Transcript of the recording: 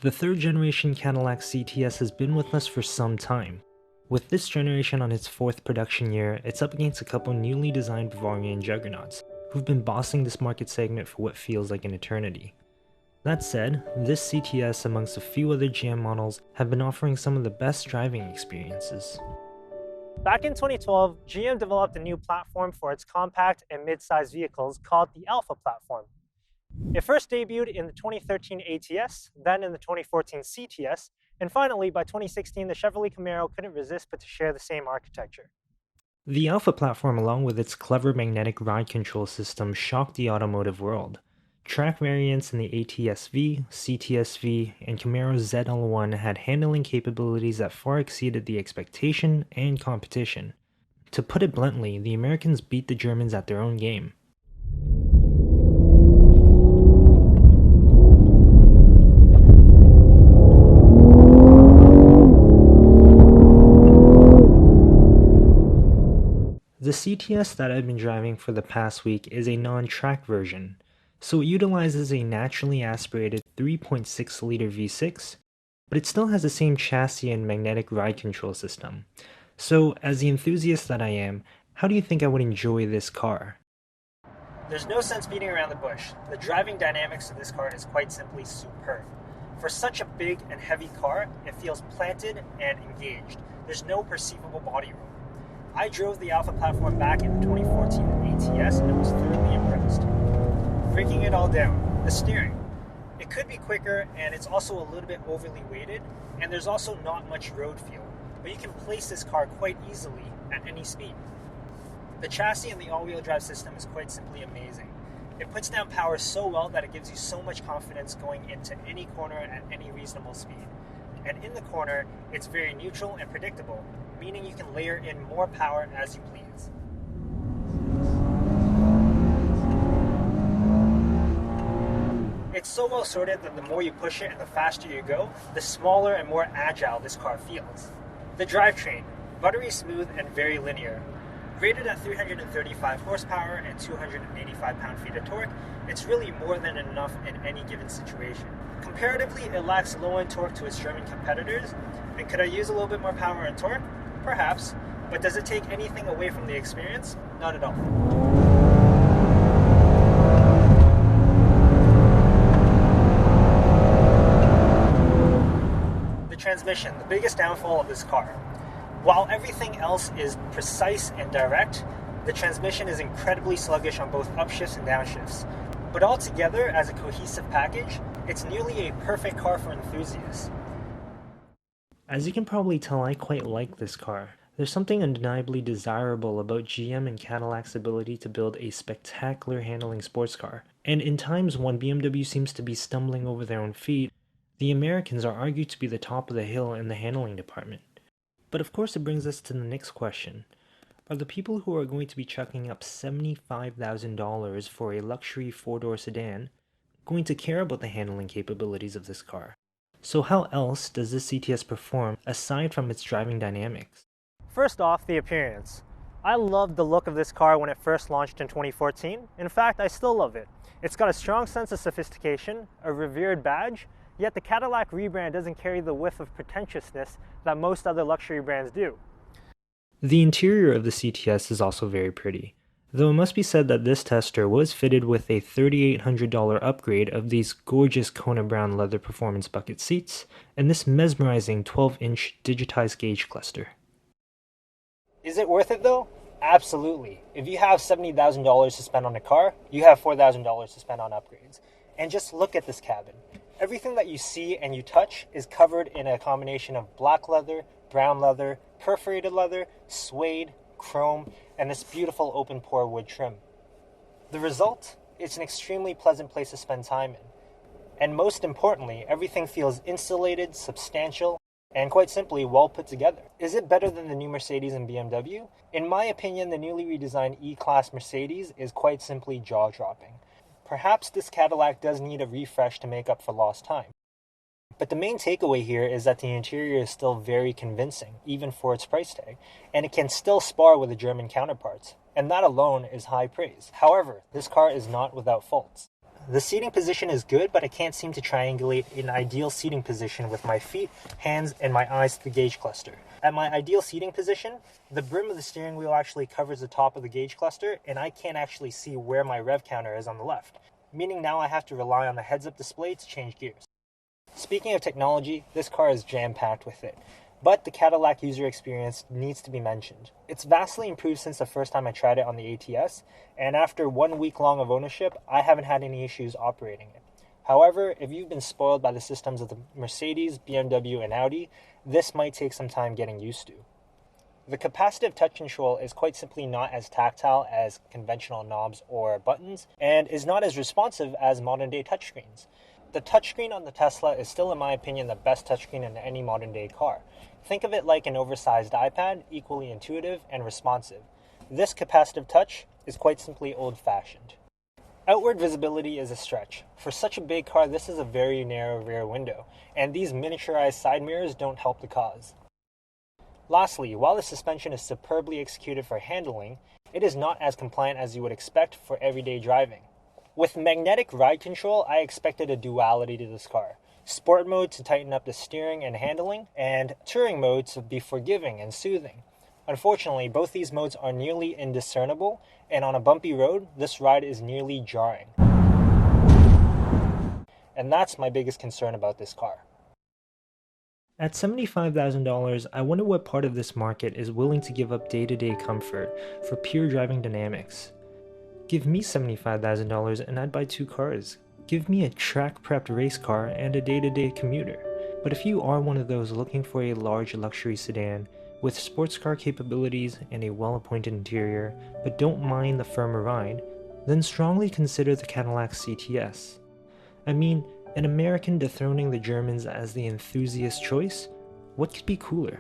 The third generation Cadillac CTS has been with us for some time. With this generation on its fourth production year, it's up against a couple newly designed Bavarian juggernauts, who've been bossing this market segment for what feels like an eternity. That said, this CTS amongst a few other GM models have been offering some of the best driving experiences. Back in 2012, GM developed a new platform for its compact and mid-sized vehicles called the Alpha platform. It first debuted in the 2013 ATS, then in the 2014 CTS, and finally by 2016 the Chevrolet Camaro couldn't resist but to share the same architecture. The Alpha platform, along with its clever magnetic ride control system, shocked the automotive world. Track variants in the ATS-v, cts-v, and Camaro ZL1 had handling capabilities that far exceeded the expectation and competition. To put it bluntly, the Americans beat the Germans at their own game. The CTS that I've been driving for the past week is a non-track version, so it utilizes a naturally aspirated 3.6-liter V6, but it still has the same chassis and magnetic ride control system. So, as the enthusiast that I am, how do you think I would enjoy this car? There's no sense beating around the bush. The driving dynamics of this car is quite simply superb. For such a big and heavy car, it feels planted and engaged. There's no perceivable body room. I drove the Alpha platform back in the 2014 ATS and I was thoroughly impressed. Breaking it all down, the steering. It could be quicker and it's also a little bit overly weighted, and there's also not much road feel, but you can place this car quite easily at any speed. The chassis and the all-wheel drive system is quite simply amazing. It puts down power so well that it gives you so much confidence going into any corner at any reasonable speed. And in the corner, it's very neutral and predictable, meaning you can layer in more power as you please. It's so well sorted that the more you push it and the faster you go, the smaller and more agile this car feels. The drivetrain, buttery smooth and very linear. Rated at 335 horsepower and 285 pound-feet of torque, it's really more than enough in any given situation. Comparatively, it lacks low-end torque to its German competitors, and could I use a little bit more power and torque? Perhaps, but does it take anything away from the experience? Not at all. The transmission, the biggest downfall of this car. While everything else is precise and direct, the transmission is incredibly sluggish on both upshifts and downshifts. But altogether, as a cohesive package, it's nearly a perfect car for enthusiasts. As you can probably tell, I quite like this car. There's something undeniably desirable about GM and Cadillac's ability to build a spectacular handling sports car. And in times when BMW seems to be stumbling over their own feet, the Americans are argued to be the top of the hill in the handling department. But of course it brings us to the next question. Are the people who are going to be chucking up $75,000 for a luxury four-door sedan going to care about the handling capabilities of this car? So how else does this CTS perform aside from its driving dynamics? First off, the appearance. I loved the look of this car when it first launched in 2014. In fact, I still love it. It's got a strong sense of sophistication, a revered badge, yet the Cadillac rebrand doesn't carry the whiff of pretentiousness that most other luxury brands do. The interior of the CTS is also very pretty, though it must be said that this tester was fitted with a $3,800 upgrade of these gorgeous Kona brown leather performance bucket seats and this mesmerizing 12-inch digitized gauge cluster. Is it worth it though? Absolutely. If you have $70,000 to spend on a car, you have $4,000 to spend on upgrades. And just look at this cabin. Everything that you see and you touch is covered in a combination of black leather, brown leather, perforated leather, suede, chrome, and this beautiful open pore wood trim. The result? It's an extremely pleasant place to spend time in. And most importantly, everything feels insulated, substantial, and quite simply well put together. Is it better than the new Mercedes and BMW? In my opinion, the newly redesigned E-Class Mercedes is quite simply jaw-dropping. Perhaps this Cadillac does need a refresh to make up for lost time. But the main takeaway here is that the interior is still very convincing, even for its price tag, and it can still spar with the German counterparts, and that alone is high praise. However, this car is not without faults. The seating position is good, but I can't seem to triangulate an ideal seating position with my feet, hands, and my eyes to the gauge cluster. At my ideal seating position, the brim of the steering wheel actually covers the top of the gauge cluster, and I can't actually see where my rev counter is on the left, meaning now I have to rely on the heads-up display to change gears. Speaking of technology, this car is jam-packed with it, but the Cadillac user experience needs to be mentioned. It's vastly improved since the first time I tried it on the ATS, and after 1 week long of ownership, I haven't had any issues operating it. However, if you've been spoiled by the systems of the Mercedes, BMW, and Audi, this might take some time getting used to. The capacitive touch control is quite simply not as tactile as conventional knobs or buttons, and is not as responsive as modern-day touchscreens. The touchscreen on the Tesla is still, in my opinion, the best touchscreen in any modern-day car. Think of it like an oversized iPad, equally intuitive and responsive. This capacitive touch is quite simply old-fashioned. Outward visibility is a stretch. For such a big car, this is a very narrow rear window, and these miniaturized side mirrors don't help the cause. Lastly, while the suspension is superbly executed for handling, it is not as compliant as you would expect for everyday driving. With magnetic ride control, I expected a duality to this car. Sport mode to tighten up the steering and handling, and touring mode to be forgiving and soothing. Unfortunately, both these modes are nearly indiscernible, and on a bumpy road, this ride is nearly jarring. And that's my biggest concern about this car. At $75,000, I wonder what part of this market is willing to give up day-to-day comfort for pure driving dynamics. Give me $75,000 and I'd buy 2 cars. Give me a track-prepped race car and a day-to-day commuter. But if you are one of those looking for a large luxury sedan with sports car capabilities and a well-appointed interior, but don't mind the firmer ride, then strongly consider the Cadillac CTS. I mean, an American dethroning the Germans as the enthusiast choice? What could be cooler?